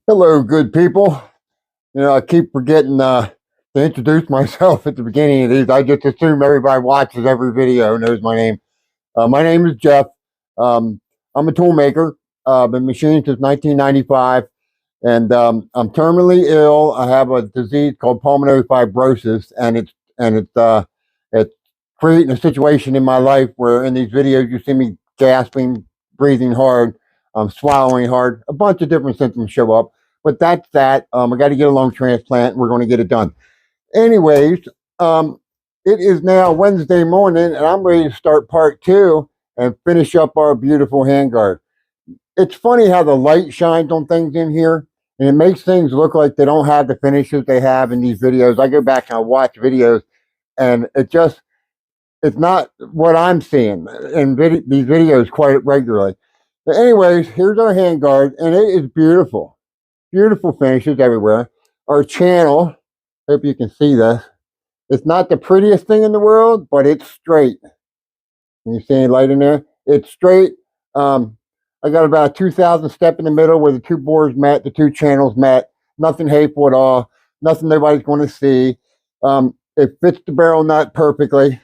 Hello, good people. I keep forgetting to introduce myself at the beginning of these. I just assume everybody watches every video knows my name. My name is Jeff. Um, I'm a tool maker. Been machining since 1995, and I'm terminally ill. I have a disease called pulmonary fibrosis, and it's creating a situation in my life where in these videos you see me gasping, breathing hard, swallowing hard. A bunch of different symptoms show up, but that's that. I got to get a lung transplant. And we're going to get it done. Anyways, um, it is now Wednesday morning, and I'm ready to start part two and finish up our beautiful handguard. It's funny how the light shines on things in here, and it makes things look like they don't have the finishes they have in these videos. I go back and I watch videos, and it's not what I'm seeing in these videos quite regularly. But anyways, here's our handguard, and it is beautiful. Beautiful finishes everywhere. Our channel, hope you can see this. It's not the prettiest thing in the world, but it's straight. Can you see any light in there? It's straight. I got about a 2,000 step in the middle where the two bores met, the two channels met. Nothing hateful at all. Nothing nobody's going to see. It fits the barrel nut perfectly.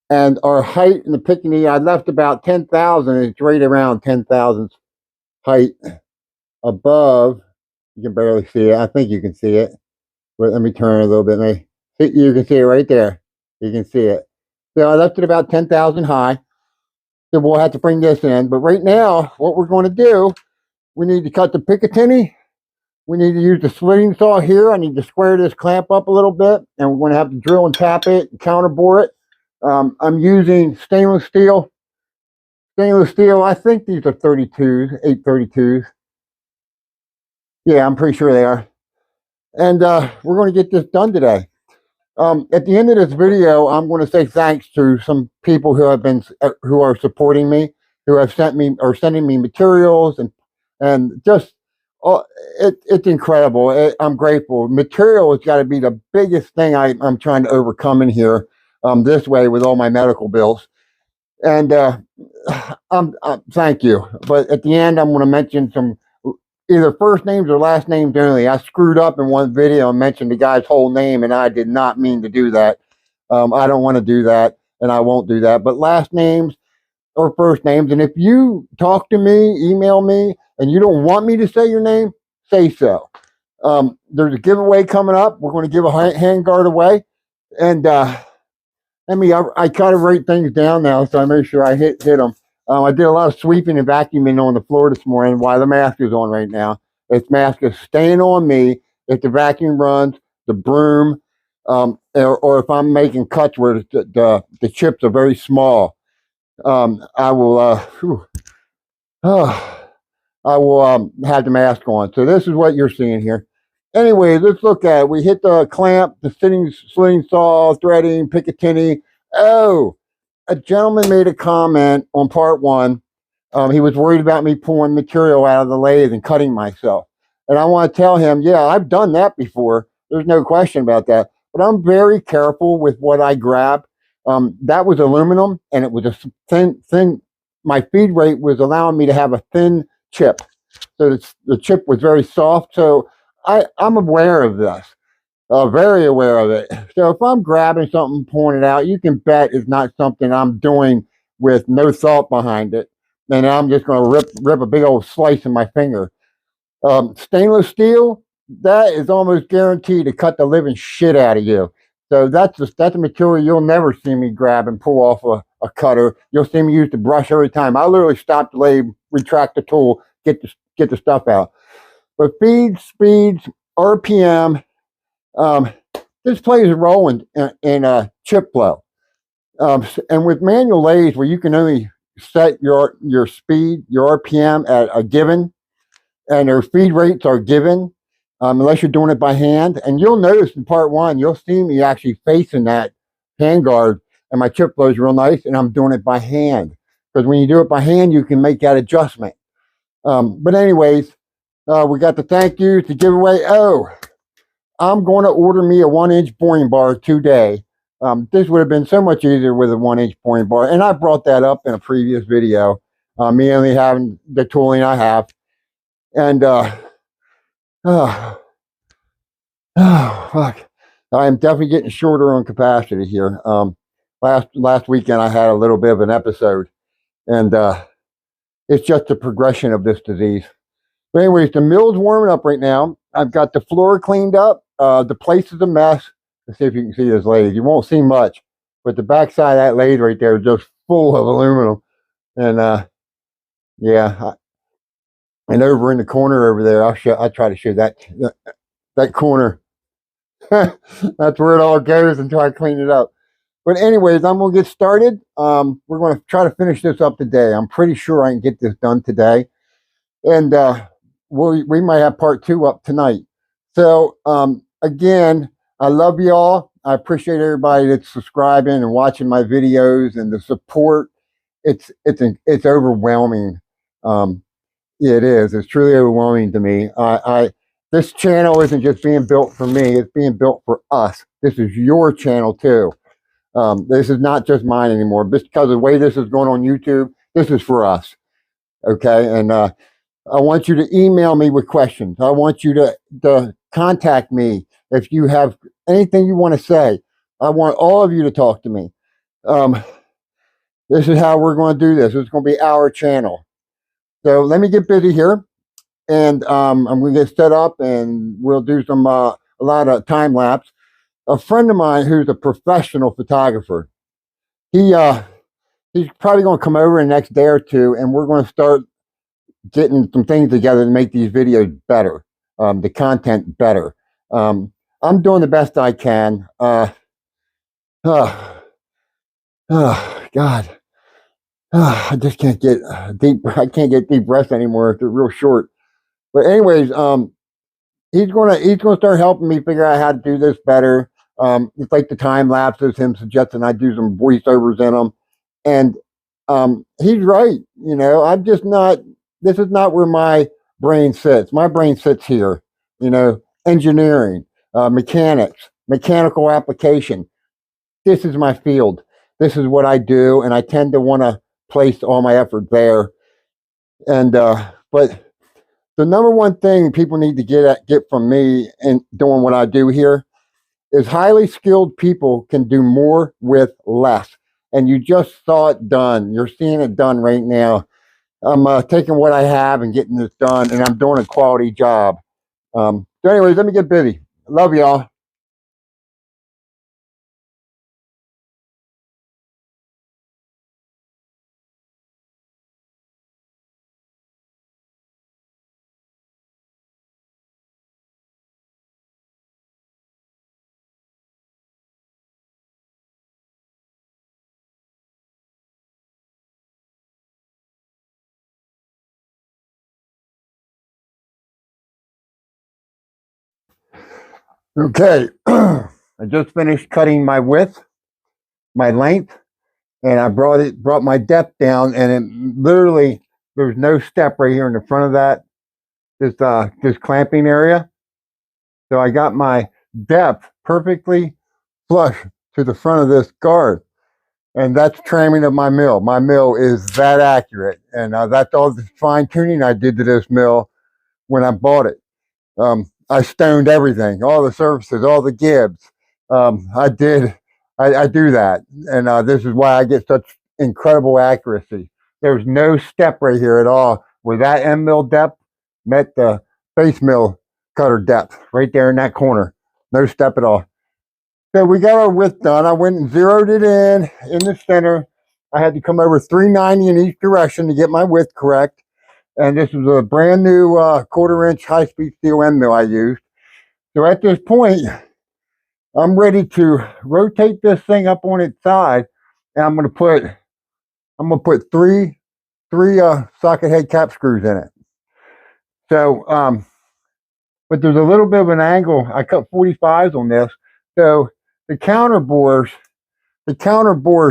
And our height in the picatinny, I left about 10,000. It's right around 10,000 height above. You can barely see it. I think you can see it. But let me turn it a little bit. You can see it right there. You can see it. So I left it about 10,000 high. So we'll have to bring this in. But right now, what we're going to do, we need to cut the picatinny. We need to use the slitting saw here. I need to square this clamp up a little bit. And we're going to have to drill and tap it and counterbore it. I'm using stainless steel. Stainless steel, I think these are 32s, 832s. Yeah, I'm pretty sure they are. And we're going to get this done today. At the end of this video, I'm going to say thanks to some people who are supporting me, who have sent me or sending me materials and just it's incredible. I'm grateful. Material has got to be the biggest thing I'm trying to overcome in here this way with all my medical bills. And thank you. But at the end, I'm going to mention some either first names or last names only. I screwed up in one video and mentioned the guy's whole name, and I did not mean to do that. I don't want to do that, and I won't do that. But last names or first names, and if you talk to me, email me, and you don't want me to say your name, say so. There's a giveaway coming up. We're going to give a handguard away, and I try to write things down now, so I make sure I hit them. I did a lot of sweeping and vacuuming on the floor this morning while the mask is on right now. This mask is staying on me if the vacuum runs, the broom, or if I'm making cuts where the chips are very small. I will I will have the mask on. So this is what you're seeing here. Anyway, let's look at it. We hit the clamp, the slitting saw, threading, picatinny. Oh, a gentleman made a comment on part one. He was worried about me pulling material out of the lathe and cutting myself. And I want to tell him, yeah, I've done that before. There's no question about that. But I'm very careful with what I grab. That was aluminum, and it was a thin. My feed rate was allowing me to have a thin chip. So the chip was very soft. So I'm aware of this. Very aware of it. So if I'm grabbing something, pulling it out, you can bet it's not something I'm doing with no thought behind it. And I'm just going to rip a big old slice in my finger. Stainless steel, that is almost guaranteed to cut the living shit out of you. So that's a material you'll never see me grab and pull off a cutter. You'll see me use the brush every time. I literally stop the lathe, retract the tool, get the stuff out. But feeds, speeds, RPM, this plays a role in chip flow. And with manual lathes where you can only set your speed, your RPM at a given, and their feed rates are given, unless you're doing it by hand. And you'll notice in part one, you'll see me actually facing that handguard, and my chip flow is real nice, and I'm doing it by hand. Because when you do it by hand, you can make that adjustment. But anyways, we got the thank yous to give away. Oh, I'm going to order me a 1-inch boring bar today. This would have been so much easier with a 1-inch boring bar. And I brought that up in a previous video. Me only having the tooling I have. And oh, oh fuck, I am definitely getting shorter on capacity here. Last weekend I had a little bit of an episode, and it's just a progression of this disease. But anyways, the mill's warming up right now. I've got the floor cleaned up. The place is a mess. Let's see if you can see this lathe. You won't see much, but the backside of that lathe right there is just full of aluminum. And yeah, and over in the corner over there, I'll try to show that corner. That's where it all goes until I clean it up. But anyways, I'm gonna get started. We're gonna try to finish this up today. I'm pretty sure I can get this done today, and we might have part 2 up tonight. So again, I love y'all. I appreciate everybody that's subscribing and watching my videos and the support. It's overwhelming. It is. It's truly overwhelming to me. This channel isn't just being built for me. It's being built for us. This is your channel too. This is not just mine anymore. Just because of the way this is going on YouTube, this is for us. Okay, and I want you to email me with questions. I want you to contact me if you have anything you want to say. I want all of you to talk to me. This is how we're going to do this. It's going to be our channel. So let me get busy here, and I'm going to get set up, and we'll do some a lot of time lapse. A friend of mine who's a professional photographer, he's probably going to come over in the next day or two, and we're going to start getting some things together to make these videos better, the content better. I'm doing the best I can. Oh God. I just can't get deep. I can't get deep breaths anymore. It's real short. But anyways, he's gonna start helping me figure out how to do this better. It's like the time lapses, him suggesting I do some voiceovers in them, and he's right. You know, I'm just not. This is not where my brain sits. My brain sits here. You know, engineering, mechanics, mechanical application. This is my field. This is what I do, and I tend to want to place all my effort there. And but the number one thing people need to get from me in doing what I do here is highly skilled people can do more with less. And you just saw it done. You're seeing it done right now. I'm taking what I have and getting this done, and I'm doing a quality job. So anyways, let me get busy. Love y'all. Okay, I just finished cutting my width, my length, and I brought my depth down, and it literally there's no step right here in the front of that this clamping area. So I got my depth perfectly flush to the front of this guard, and that's tramming of my mill. My mill is that accurate, and that's all the fine tuning I did to this mill when I bought it. I stoned everything, all the surfaces, all the gibs. I do that, and this is why I get such incredible accuracy. There's no step right here at all where that end mill depth met the base mill cutter depth right there in that corner. No step at all. So we got our width done. I went and zeroed it in the center. I had to come over 390 in each direction to get my width correct. And this is a brand new 1/4 inch high-speed steel end mill I used. So at this point, I'm ready to rotate this thing up on its side, and I'm gonna put three socket head cap screws in it. So but there's a little bit of an angle. I cut 45s on this, so the counter bores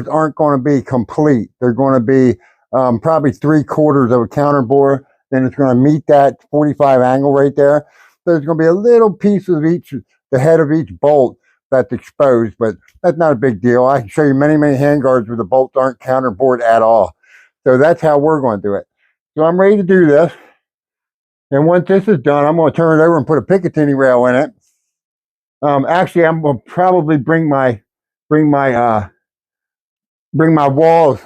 aren't going to be complete. They're going to be probably 3/4 of a counter bore. Then it's going to meet that 45 angle right there. So there's going to be a little piece of the head of each bolt that's exposed, but that's not a big deal. I can show you many handguards where the bolts aren't counter bored at all. So that's how we're going to do it. So I'm ready to do this. And once this is done, I'm going to turn it over and put a Picatinny rail in it. Actually, I'm going to probably bring my walls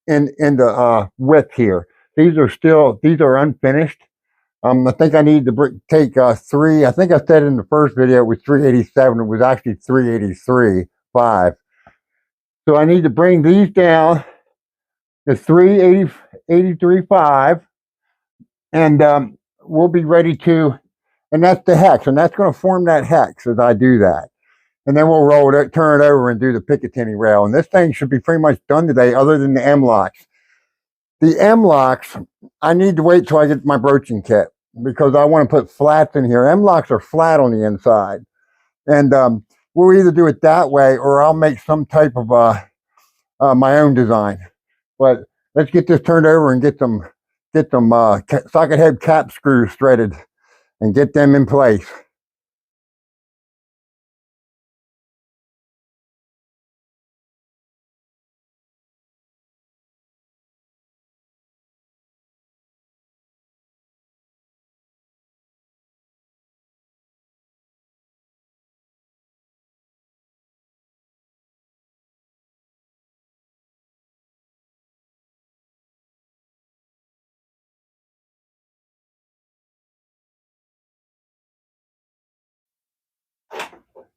in the width here. These are unfinished. I think I need to take 3. I think I said in the first video it was 387. It was actually 383.5. So I need to bring these down to 383.5, and we'll be ready to. And that's the hex, and that's going to form that hex as I do that. And then we'll roll it, turn it over, and do the Picatinny rail. And this thing should be pretty much done today, other than the M-locks. The M-locks, I need to wait till I get my broaching kit, because I want to put flats in here. M-locks are flat on the inside. And we'll either do it that way, or I'll make some type of my own design. But let's get this turned over and get some socket head cap screws threaded and get them in place.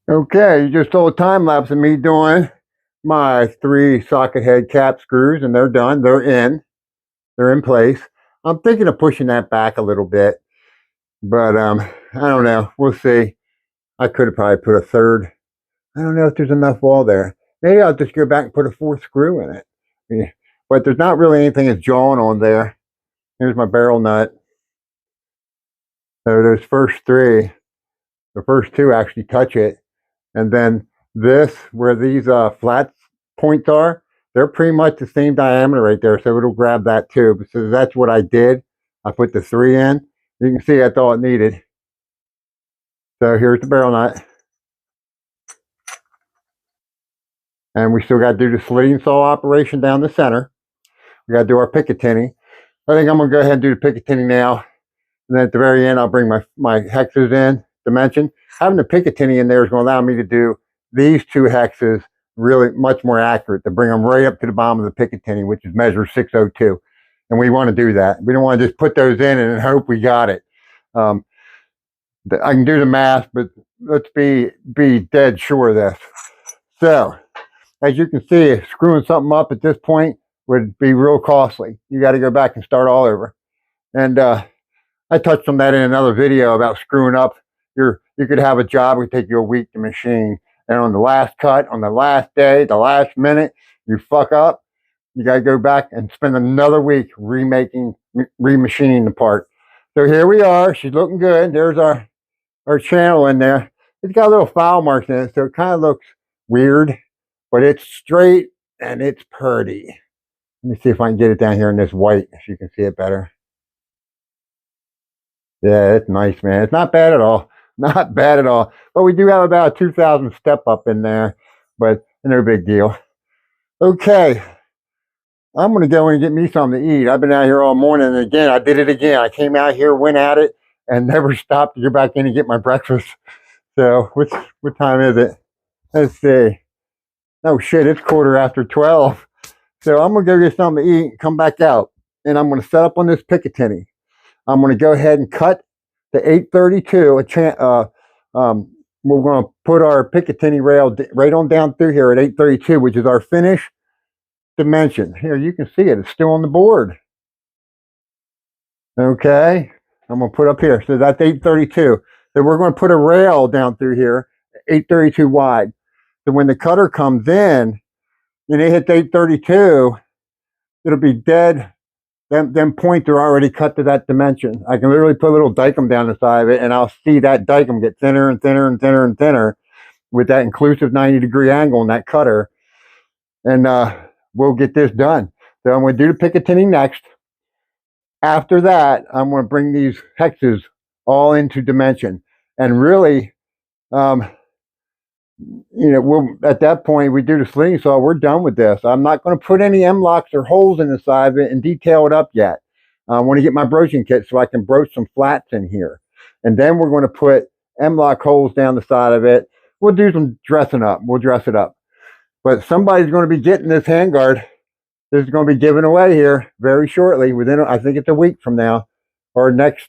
Okay, you just saw a time lapse of me doing my 3 socket head cap screws, and they're done. They're in place. I'm thinking of pushing that back a little bit, but I don't know. We'll see. I could have probably put a third. I don't know if there's enough wall there. Maybe I'll just go back and put a 4th screw in it. Yeah. But there's not really anything that's jawing on there. Here's my barrel nut. So those first 3, the first 2 actually touch it. And then this, where these flat points are, they're pretty much the same diameter right there, so it'll grab that too. So that's what I did. I put the 3 in. You can see that's all it needed. So here's the barrel nut. And we still got to do the slitting saw operation down the center. We got to do our Picatinny. I think I'm going to go ahead and do the Picatinny now. And then at the very end, I'll bring my hexes in, dimension. Having the Picatinny in there is going to allow me to do these 2 hexes really much more accurate, to bring them right up to the bottom of the Picatinny, which is measure 602. And we want to do that. We don't want to just put those in and hope we got it. I can do the math, but let's be dead sure of this. So, as you can see, screwing something up at this point would be real costly. You got to go back and start all over. And I touched on that in another video about screwing up. You could have a job, it would take you a week to machine. And on the last cut, on the last day, the last minute, you fuck up, you got to go back and spend another week remachining the part. So here we are. She's looking good. There's our channel in there. It's got a little foul marks in it, so it kind of looks weird, but it's straight and it's pretty. Let me see if I can get it down here in this white, so you can see it better. Yeah, it's nice, man. It's not bad at all. Not bad at all. But we do have about a 2,000 step up in there, but no big deal. Okay. I'm going to go in and get me something to eat. I've been out here all morning, and again, I did it again. I came out here, went at it, and never stopped to go back in and get my breakfast. So, what time is it? Let's see. Oh, shit, it's 12:15. So I'm going to go get something to eat, come back out, and I'm going to set up on this Picatinny. I'm going to go ahead and cut the 832. We're going to put our Picatinny rail right on down through here at 832, which is our finish dimension. Here, you can see it. It's still on the board. Okay. I'm going to put up here. So that's 832. So we're going to put a rail down through here, 832 wide. So when the cutter comes in and it hits 832, it'll be dead. Them points are already cut to that dimension. I can literally put a little dicum down the side of it, and I'll see that dicum get thinner and thinner and thinner and thinner with that inclusive 90-degree angle in that cutter. And we'll get this done. So I'm going to do the Picatinny next. After that, I'm going to bring these hexes all into dimension. And really, at that point we do the slinging saw. We're done with this. I'm not going to put any M locks or holes in the side of it and detail it up yet. I want to get my broaching kit so I can broach some flats in here, and then we're going to put M lock holes down the side of it. We'll do some dressing up. We'll dress it up. But somebody's going to be getting this handguard. This is going to be given away here very shortly. Within, I think it's a week from now, or next,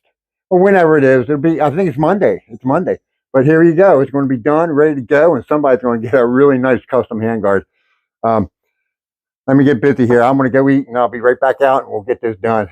or whenever it is. It'll be. I think it's Monday. It's Monday. But here you go. It's going to be done, ready to go, and somebody's going to get a really nice custom handguard. Um, Let me get busy here. I'm going to go eat, and I'll be right back out, and we'll get this done.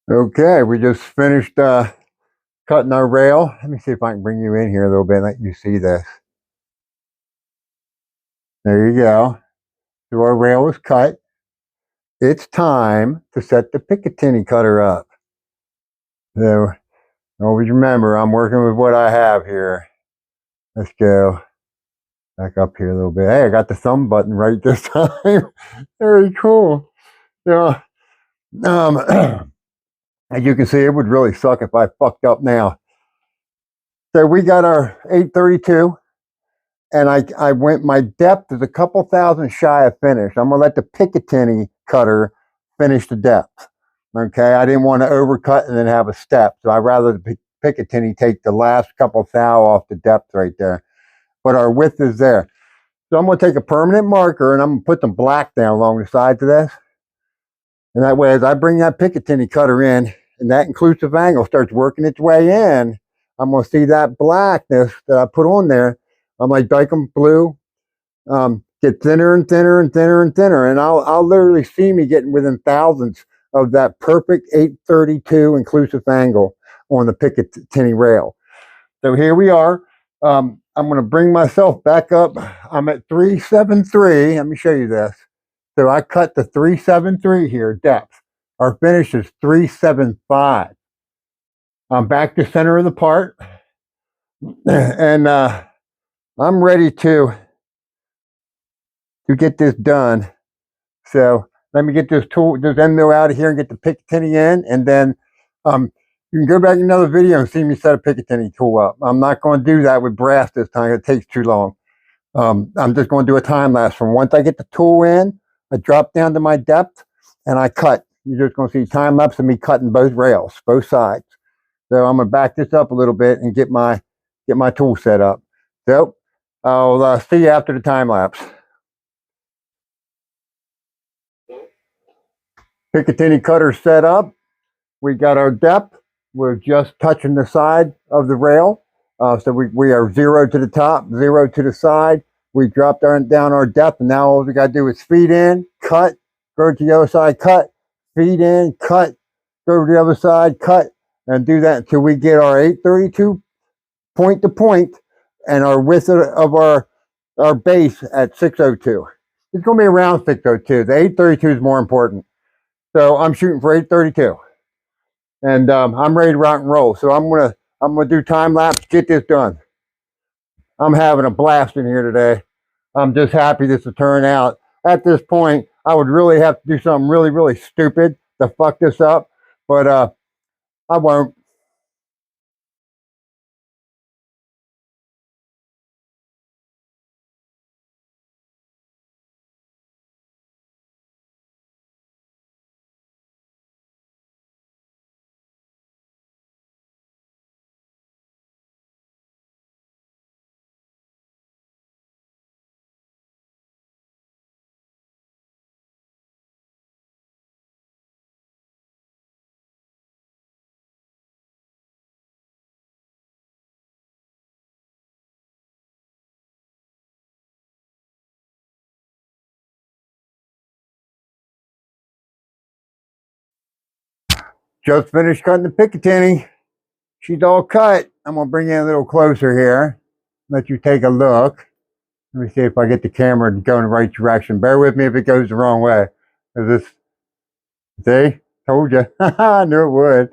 Okay, we just finished cutting our rail. Let me see if I can bring you in here a little bit and let you see this. There you go. So our rail is cut. It's time to set the picatinny cutter up. So always remember, I'm working with what I have here. Let's go back up here a little bit. Hey, I got the thumb button right this time. Very cool. Yeah. As you can see, it would really suck if I fucked up now. So we got our 832, and I went, my depth is a couple thousand shy of finish. I'm going to let the picatinny cutter finish the depth. Okay, I didn't want to overcut and then have a step, so I'd rather the picatinny take the last couple thou off the depth right there. But our width is there. So I'm going to take a permanent marker and I'm going to put some black down along the sides of this. And that way, as I bring that picatinny cutter in and that inclusive angle starts working its way in, I'm going to see that blackness that I put on there. I'm like Dykem blue, get thinner and thinner and thinner and thinner. And I'll literally see me getting within thousandths of that perfect 832 inclusive angle on the picatinny rail. So here we are. I'm going to bring myself back up. I'm at 373. Let me show you this. So I cut the 373 here, depth. Our finish is 375. I'm back to center of the part. And I'm ready to get this done. So let me get this tool, this end mill out of here and get the picatinny in. And then you can go back in another video and see me set a picatinny tool up. I'm not going to do that with brass this time. It takes too long. I'm just going to do a time lapse from once I get the tool in, I drop down to my depth and I cut. You're just going to see time lapse of me cutting both rails, both sides. So I'm going to back this up a little bit and get my tool set up. So I'll see you after the time lapse. Picatinny cutter set up. We got our depth. We're just touching the side of the rail. So we are 0 to the top, 0 to the side. We dropped down our depth, and now all we got to do is feed in, cut, go to the other side, cut, feed in, cut, go to the other side, cut, and do that until we get our 832 point to point and our width of our base at 602. It's going to be around 602. The 832 is more important. So I'm shooting for 832. And I'm ready to rock and roll. So I'm gonna do time lapse, get this done. I'm having a blast in here today. I'm just happy this will turn out. At this point, I would really have to do something really, really stupid to fuck this up, but I won't. just finished cutting the picatinny. She's all cut. I'm going to bring you a little closer here. Let you take a look. Let me see if I get the camera to go in the right direction. Bear with me if it goes the wrong way. Is this, see? Told you. I knew it would.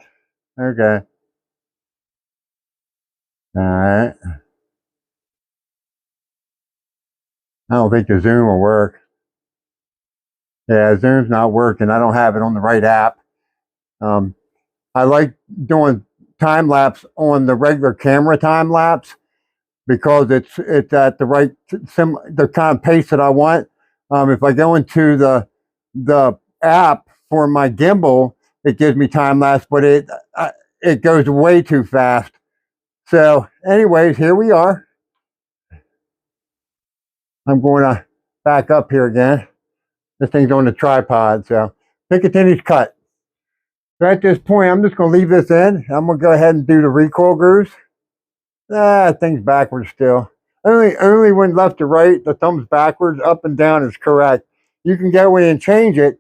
Okay. All right. I don't think the zoom will work. Yeah, zoom's not working. I don't have it on the right app. I like doing time lapse on the regular camera time lapse because it's at the right the kind of pace that I want. If I go into the app for my gimbal, it gives me time lapse, but it goes way too fast. So, anyways, here we are. I'm going to back up here again. This thing's on the tripod, so picatinny's cut. So at this point, I'm just going to leave this in. I'm going to go ahead and do the recoil grooves. Thing's backwards still. Only when left to right, the thumb's backwards, up and down is correct. You can go in and change it,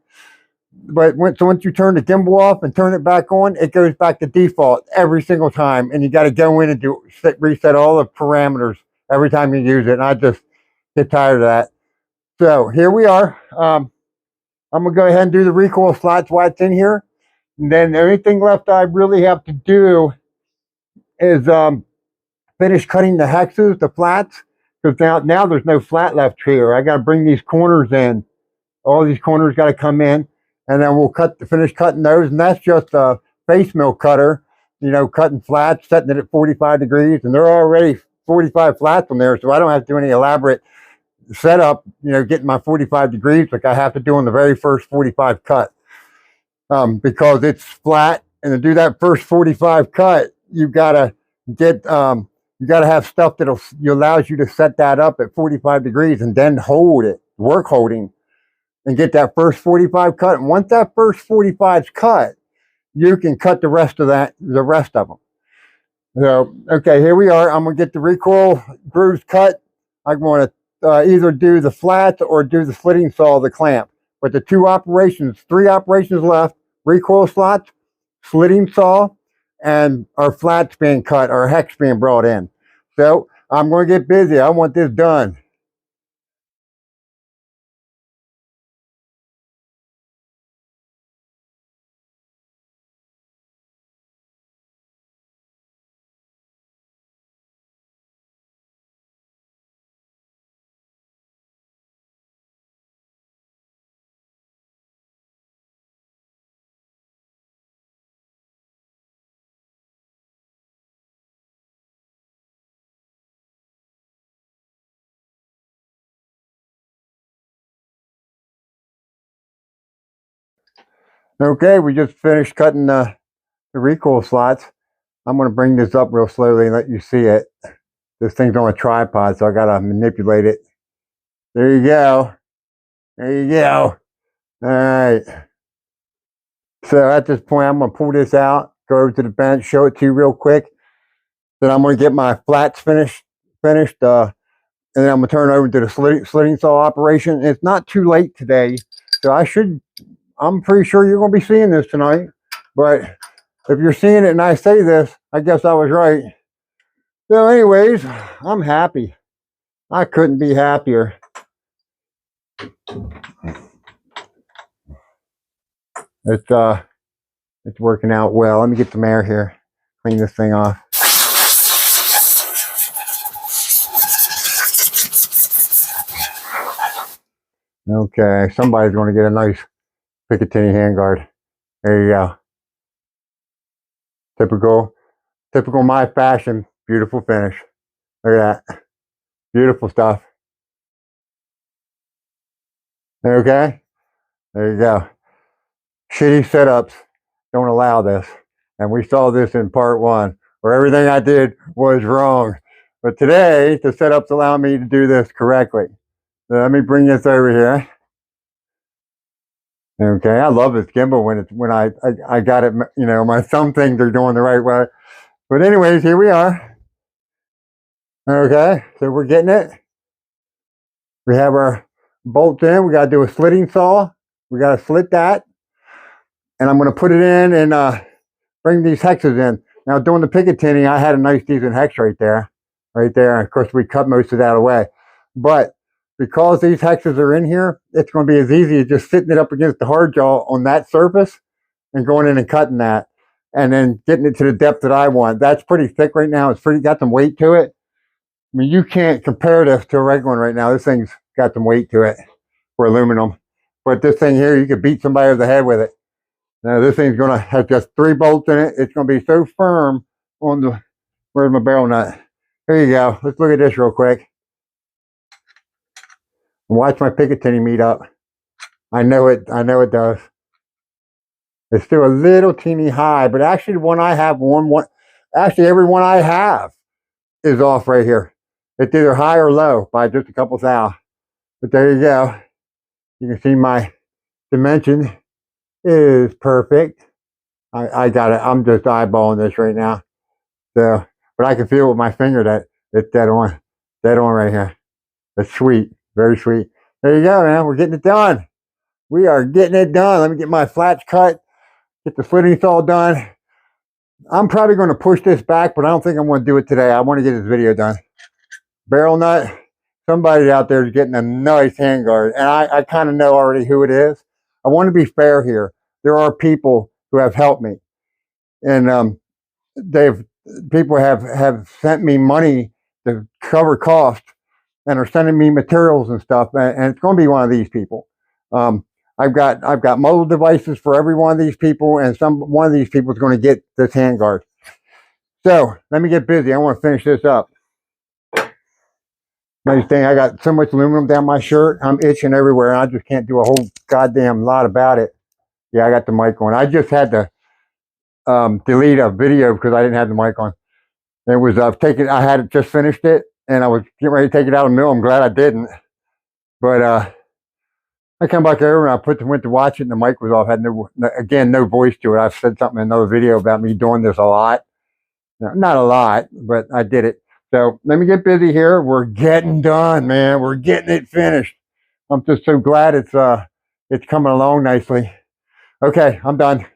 but once you turn the gimbal off and turn it back on, it goes back to default every single time, and you got to go in and reset all the parameters every time you use it, and I just get tired of that. So here we are. I'm going to go ahead and do the recoil slots while it's in here, and then the only thing left I really have to do is finish cutting the hexes, the flats, because now there's no flat left here. I got to bring these corners in. All these corners got to come in, and then we'll finish cutting those. And that's just a face mill cutter, cutting flats, setting it at 45 degrees, and they're already 45 flats on there, so I don't have to do any elaborate setup, getting my 45 degrees like I have to do on the very first 45 cut, because it's flat, and to do that first 45 cut, you've got to get you got to have stuff that allows you to set that up at 45 degrees and then hold it, work holding, and get that first 45 cut. And once that first 45 is cut, you can cut the rest of them. So, okay, here we are. I'm going to get the recoil grooves cut. I'm going to either do the flats or do the slitting saw of the clamp. But the three operations left: recoil slots, slitting saw, and our flats being cut, our hex being brought in. So I'm going to get busy. I want this done. Okay, we just finished cutting the recoil slots. I'm going to bring this up real slowly and let you see it. This thing's on a tripod, so I got to manipulate it. There you go. There you go. All right. So at this point, I'm going to pull this out, go over to the bench, show it to you real quick. Then I'm going to get my flats finished, and then I'm going to turn it over to the slitting saw operation. It's not too late today, so I'm pretty sure you're going to be seeing this tonight. But if you're seeing it and I say this, I guess I was right. So anyways, I'm happy. I couldn't be happier. It's working out well. Let me get some air here. Clean this thing off. Okay, somebody's going to get a nice picatinny handguard. There you go. Typical my fashion. Beautiful finish. Look at that. Beautiful stuff. Okay, there you go. Shitty setups don't allow this. And we saw this in part 1, where everything I did was wrong. But today, the setups allow me to do this correctly. So let me bring this over here. Okay, I love this gimbal when I got it, my thumb things are going the right way. But anyways, here we are. Okay, so we're getting it. We have our bolts in. We got to do a slitting saw. We got to slit that. And I'm going to put it in and bring these hexes in. Now, doing the picatinny, I had a nice decent hex right there. Right there. Of course, we cut most of that away. But because these hexes are in here, it's going to be as easy as just sitting it up against the hard jaw on that surface and going in and cutting that. And then getting it to the depth that I want. That's pretty thick right now. It's pretty got some weight to it. I mean, you can't compare this to a regular one right now. This thing's got some weight to it for aluminum. But this thing here, you could beat somebody over the head with it. Now, this thing's going to have just 3 bolts in it. It's going to be so firm on the, where's my barrel nut? Here you go. Let's look at this real quick. Watch my picatinny meet up. I know it does. It's still a little teeny high, but actually the one I have, actually every one I have is off right here. It's either high or low by just a couple thou. But there you go. You can see my dimension is perfect. I got it. I'm just eyeballing this right now. So, but I can feel with my finger that it's dead on right here. It's sweet, very sweet. There you go, man. We're getting it done. We are getting it done. Let me get my flats cut, get the slitting saw done. I'm probably going to push this back, but I don't think I'm going to do it today. I want to get this video done. Barrel nut. Somebody out there is getting a nice handguard, and I kind of know already who it is. I want to be fair here. There are people who have helped me, and people have sent me money to cover costs and are sending me materials and stuff, and it's going to be one of these people. I've got mobile devices for every one of these people, and one of these people is going to get this handguard. So let me get busy. I want to finish this up. Nice thing, I got so much aluminum down my shirt. I'm itching everywhere, and I just can't do a whole goddamn lot about it. Yeah, I got the mic on. I just had to delete a video because I didn't have the mic on. It was I had just finished it, and I was getting ready to take it out of the mill. I'm glad I didn't. But I come back over and went to watch it, and the mic was off. Had no voice to it. I've said something in another video about me doing this a lot. Not a lot, but I did it. So let me get busy here. We're getting done, man. We're getting it finished. I'm just so glad it's coming along nicely. Okay, I'm done.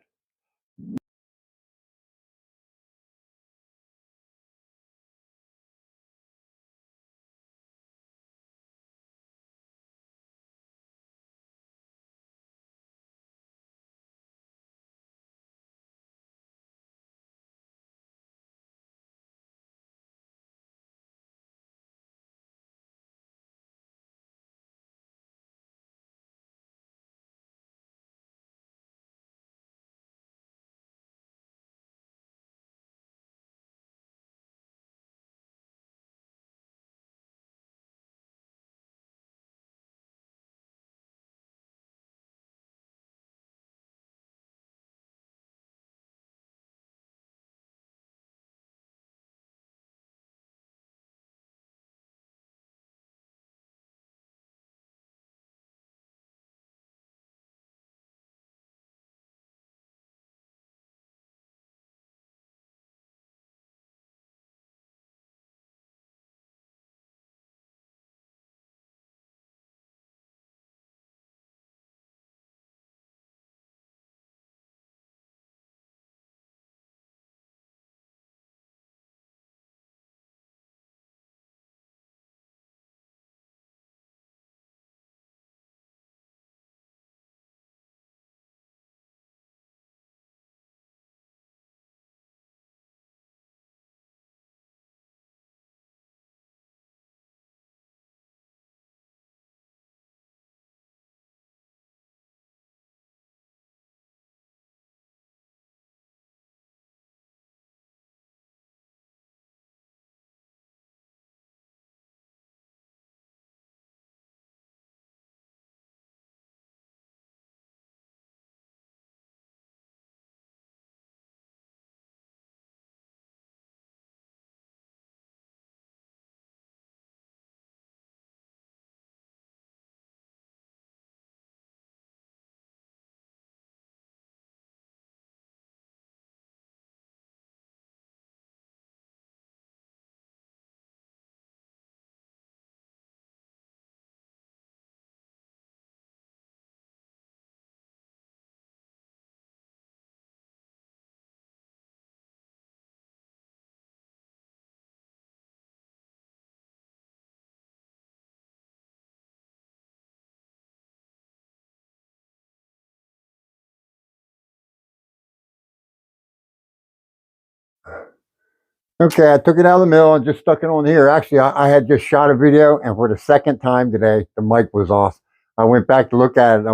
Okay, I took it out of the mill and just stuck it on here. Actually, I had just shot a video, and for the second time today, the mic was off. I went back to look at it.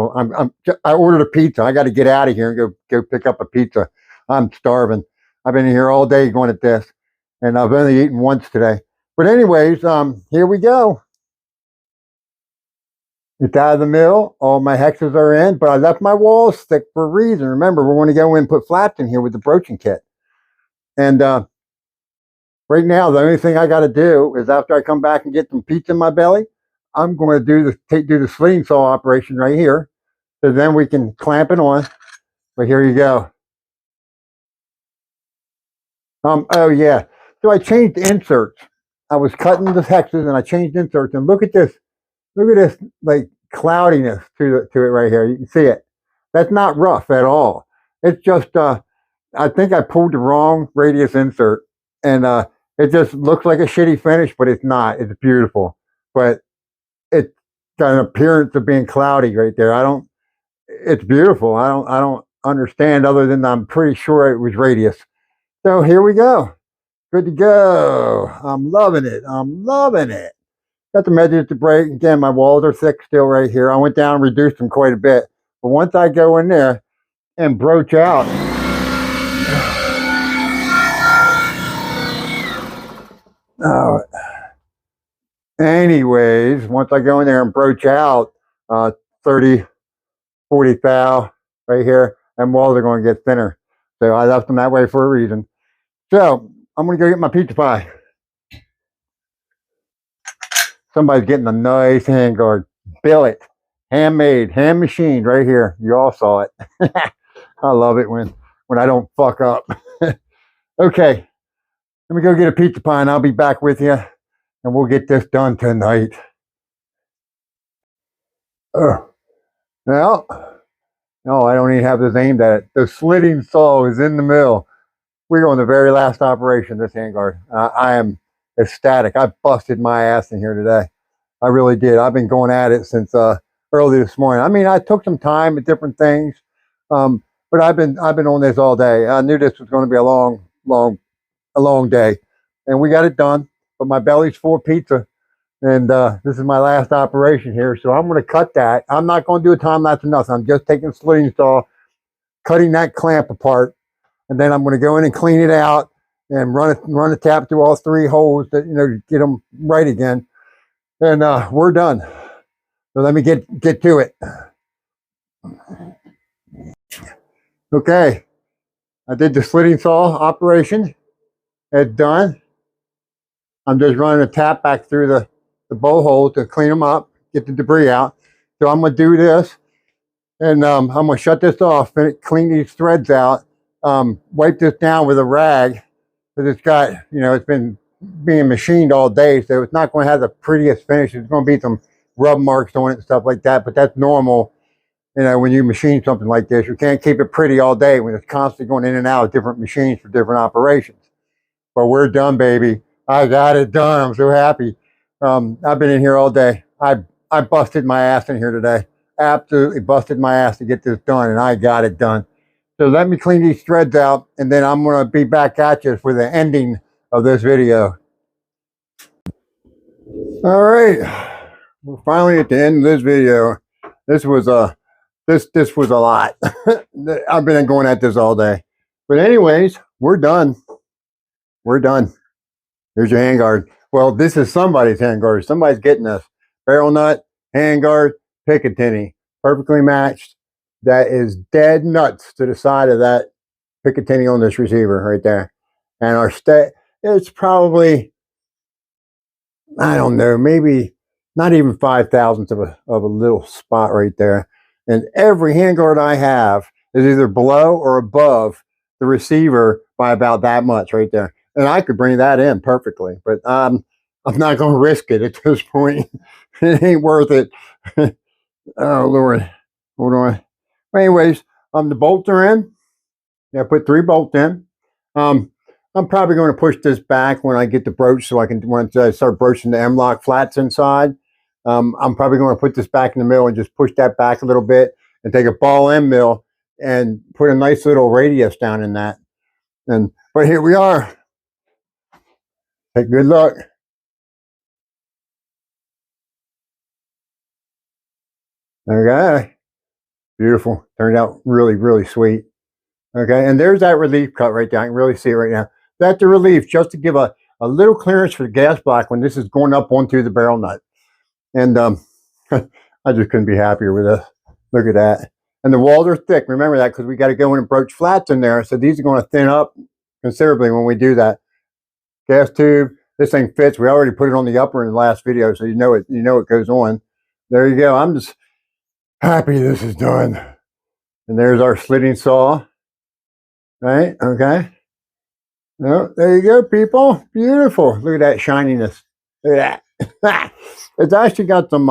I ordered a pizza. I got to get out of here and go pick up a pizza. I'm starving. I've been here all day going at this, and I've only eaten once today. But anyways, here we go. It's out of the mill. All my hexes are in, but I left my walls thick for a reason. Remember, we're going to go in and put flats in here with the broaching kit. And right now, the only thing I got to do is after I come back and get some pizza in my belly, I'm going to do the slinging saw operation right here. So then we can clamp it on. But here you go. Oh yeah. So I changed inserts. I was cutting the hexes and I changed inserts. And look at this. Look at this like cloudiness to it right here. You can see it. That's not rough at all. It's just I think I pulled the wrong radius insert, and it just looks like a shitty finish, but it's not. It's beautiful, but it's got an appearance of being cloudy right there. I don't. It's beautiful. I don't understand other than I'm pretty sure it was radius. So here we go. Good to go. I'm loving it. I'm loving it. Got the measures to break. Again, my walls are thick still right here. I went down and reduced them quite a bit. But once I go in there and broach out, uh, anyways, once I go in there and broach out 30, 40 thou right here, and walls are going to get thinner. So I left them that way for a reason. So I'm going to go get my pizza pie. Somebody's getting a nice handguard. Billet. Handmade, hand machined right here. You all saw it. I love it when I don't fuck up. Okay, let me go get a pizza pie and I'll be back with you and we'll get this done tonight. Well, no, I don't even have this aimed at it. The slitting saw is in the mill. We're on the very last operation, this handguard. I am ecstatic. I busted my ass in here today. I really did. I've been going at it since early this morning. I mean, I took some time at different things, but I've been on this all day. I knew this was going to be a long day, and we got it done. But my belly's full of pizza, and this is my last operation here, so I'm going to cut that. I'm not going to do a time lapse or nothing. I'm just taking a slitting saw, cutting that clamp apart, and then I'm going to go in and clean it out and run a tap through all three holes to get them right again, and we're done. So let me get to it. Okay, I did the slitting saw operation. It's done. I'm just running a tap back through the bowl hole to clean them up, get the debris out. So I'm going to do this, and I'm going to shut this off, clean these threads out, wipe this down with a rag, because it's got, it's been being machined all day, so it's not going to have the prettiest finish. There's going to be some rub marks on it and stuff like that, but that's normal. When you machine something like this, you can't keep it pretty all day when it's constantly going in and out of different machines for different operations. But we're done, baby. I got it done. I'm so happy. I've been in here all day. I busted my ass in here today. Absolutely busted my ass to get this done, and I got it done. So let me clean these threads out, and then I'm going to be back at you for the ending of this video. All right. We're finally at the end of this video. This was a lot. I've been going at this all day. But anyways, we're done. We're done. Here's your handguard. Well, this is somebody's handguard. Somebody's getting this. Barrel nut, handguard, picatinny. Perfectly matched. That is dead nuts to the side of that picatinny on this receiver right there. And our it's probably, I don't know, maybe not even 5,000ths of a little spot right there. And every handguard I have is either below or above the receiver by about that much right there. And I could bring that in perfectly, but I'm not going to risk it at this point. It ain't worth it. Oh, Lord. Hold on. Anyways, the bolts are in. Yeah, I put 3 bolts in. I'm probably going to push this back when I get the broach, so I can, once I start broaching the M-lock flats inside, I'm probably going to put this back in the middle and just push that back a little bit and take a ball end mill and put a nice little radius down in that. But here we are. Take good luck. Okay. Beautiful. Turned out really, really sweet. Okay, and there's that relief cut right there. I can really see it right now. That's the relief, just to give a little clearance for the gas block when this is going up onto the barrel nut. And I just couldn't be happier with this. Look at that. And the walls are thick. Remember that, because we got to go in and broach flats in there. So these are going to thin up considerably when we do that. Gas tube. This thing fits. We already put it on the upper in the last video, so you know it. You know it goes on. There you go. I'm just happy this is done. And there's our slitting saw. Right? Okay. No, there you go, people. Beautiful. Look at that shininess. Look at that. It's actually got some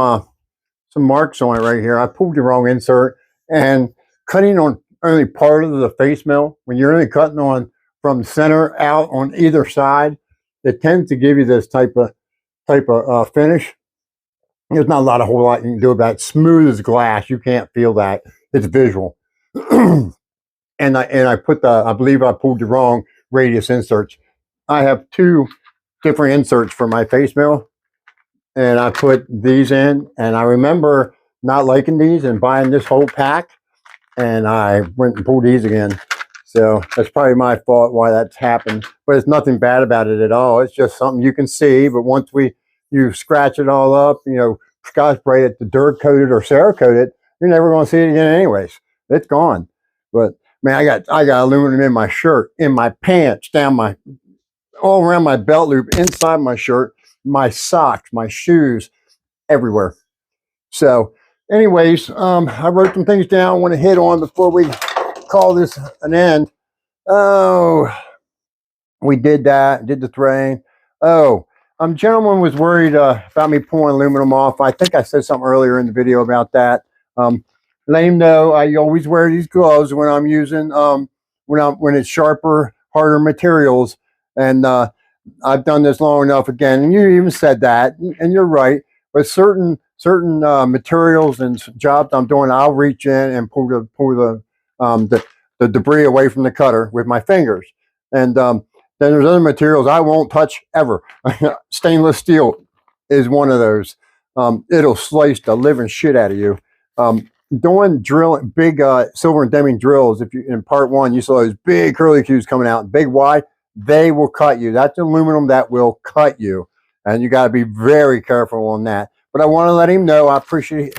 marks on it right here. I pulled the wrong insert, and cutting on only part of the face mill, when you're only cutting on from center out on either side, it tends to give you this type of finish. There's not a whole lot you can do about it. Smooth as glass. You can't feel that. It's visual. And I put I believe I pulled the wrong radius inserts. I have two different inserts for my face mill, and I put these in, and I remember not liking these and buying this whole pack, and I went and pulled these again. So that's probably my fault why that's happened, but it's nothing bad about it at all. It's just something you can see, but once you scratch it all up, scotch spray it, the dirt coated or Cerakote it, you're never going to see it again anyways. It's gone. But man, I got aluminum in my shirt, in my pants, all around my belt loop, inside my shirt, my socks, my shoes, everywhere. So anyways, I wrote some things down I want to hit on before we call this an end. Oh, we did that, did the threading. Oh, gentleman was worried about me pulling aluminum off. I think I said something earlier in the video about that. Let him know I always wear these gloves when I'm using when it's sharper, harder materials. And I've done this long enough again, and you even said that, and you're right. But certain materials and jobs I'm doing, I'll reach in and pull the debris away from the cutter with my fingers. And then there's other materials I won't touch ever. Stainless steel is one of those. It'll slice the living shit out of you. Doing drilling, big Silver and Deming drills. If you in part one, you saw those big curly cues coming out, big wide. They will cut you. That's aluminum that will cut you, and you got to be very careful on that. But I want to let him know I appreciate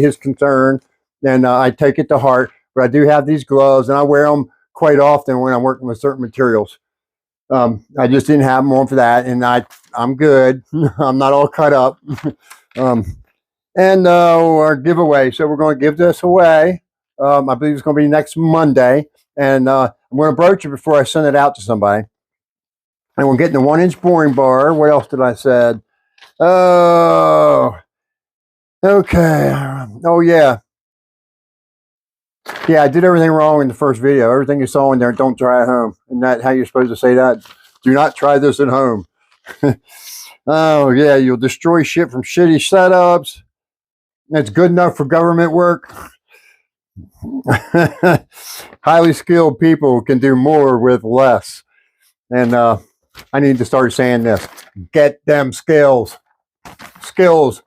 his concern, and I take it to heart. But I do have these gloves, and I wear them quite often when I'm working with certain materials. I just didn't have them on for that, and I'm good. I'm not all cut up. And our giveaway. So we're going to give this away. I believe it's going to be next Monday, and I'm going to broach it before I send it out to somebody. And we're getting a 1-inch boring bar. What else did I said? Oh, okay. Oh yeah. Yeah, I did everything wrong in the first video. Everything you saw in there, don't try at home. Isn't that how you're supposed to say that? Do not try this at home. Oh yeah, you'll destroy shit from shitty setups. It's good enough for government work. Highly skilled people can do more with less. And I need to start saying this. Get them skills. Skills.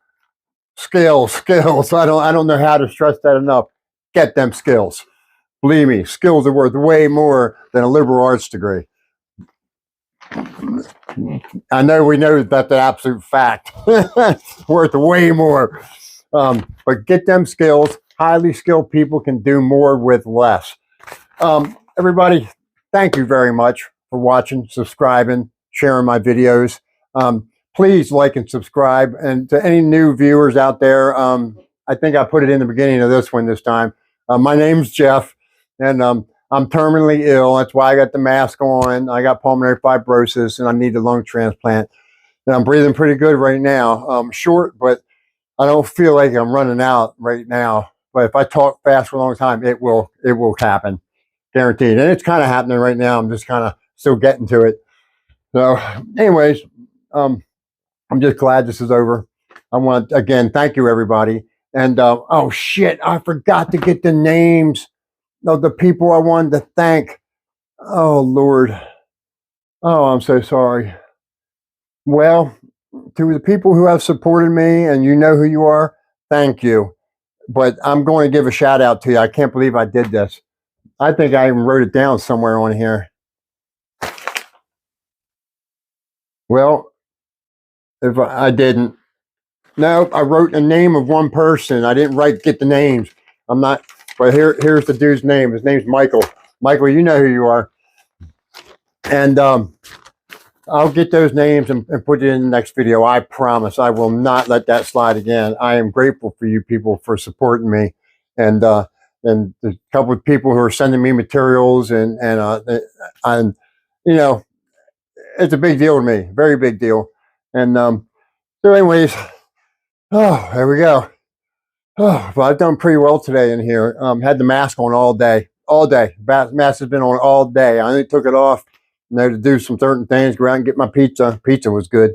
Skills. Skills. I don't know how to stress that enough. Get them skills. Believe me, skills are worth way more than a liberal arts degree. I know we know that's the absolute fact. Worth way more. But get them skills. Highly skilled people can do more with less. Everybody, thank you very much for watching, subscribing, sharing my videos. Please like and subscribe. And to any new viewers out there, I think I put it in the beginning of this one this time. My name's Jeff, and I'm terminally ill. That's why I got the mask on. I got pulmonary fibrosis, and I need a lung transplant. And I'm breathing pretty good right now. Short, but I don't feel like I'm running out right now. But if I talk fast for a long time, it will happen, guaranteed. And it's kind of happening right now. I'm just kind of still getting to it. So, anyways, I'm just glad this is over. I want to, again, thank you, everybody. And oh shit, I forgot to get the names of the people I wanted to thank. Oh Lord. Oh, I'm so sorry. Well, to the people who have supported me, and you know who you are, thank you. But I'm going to give a shout out to you. I can't believe I did this. I think I even wrote it down somewhere on here. Well, if I didn't. No, I wrote the name of one person. I didn't get the names. I'm not, but here's the dude's name. His name's Michael. Michael, you know who you are. And I'll get those names and put it in the next video. I promise I will not let that slide again. I am grateful for you people for supporting me. And a couple of people who are sending me materials and you know, it's a big deal to me, very big deal. And so anyways, oh, there we go. Oh, well, I've done pretty well today in here. Had the mask on all day, all day. Mask has been on all day. I only took it off, to do some certain things, go out and get my pizza. Pizza was good.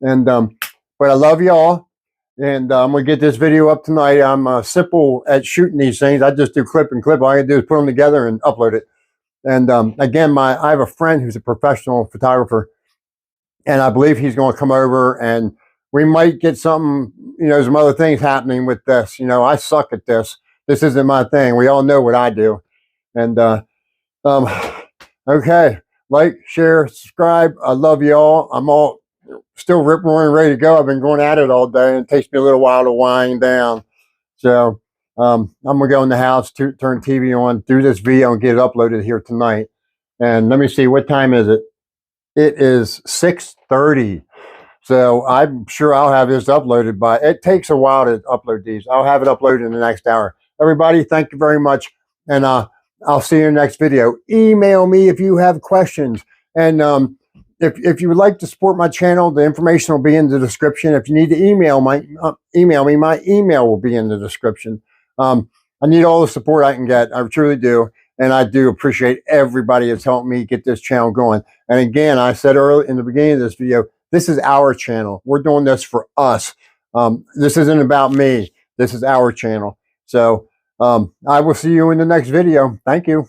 And but I love y'all. And I'm gonna get this video up tonight. I'm simple at shooting these things. I just do clip and clip. All I can do is put them together and upload it. And again, I have a friend who's a professional photographer, and I believe he's going to come over, and we might get something, some other things happening with this. I suck at this. This isn't my thing. We all know what I do. And okay, like, share, subscribe. I love y'all. I'm all still rip roaring ready to go. I've been going at it all day, and it takes me a little while to wind down. So I'm gonna go in the house, turn TV on, do this video, and get it uploaded here tonight. And let me see, what time is it? It is 6:30. So I'm sure I'll have this uploaded by, it takes a while to upload these. I'll have it uploaded in the next hour. Everybody, thank you very much. And I'll see you in the next video. Email me if you have questions. And if you would like to support my channel, the information will be in the description. If you need to email me, my email will be in the description. I need all the support I can get. I truly do. And I do appreciate everybody that's helped me get this channel going. And again, I said earlier in the beginning of this video, this is our channel. We're doing this for us. This isn't about me. This is our channel. So I will see you in the next video. Thank you.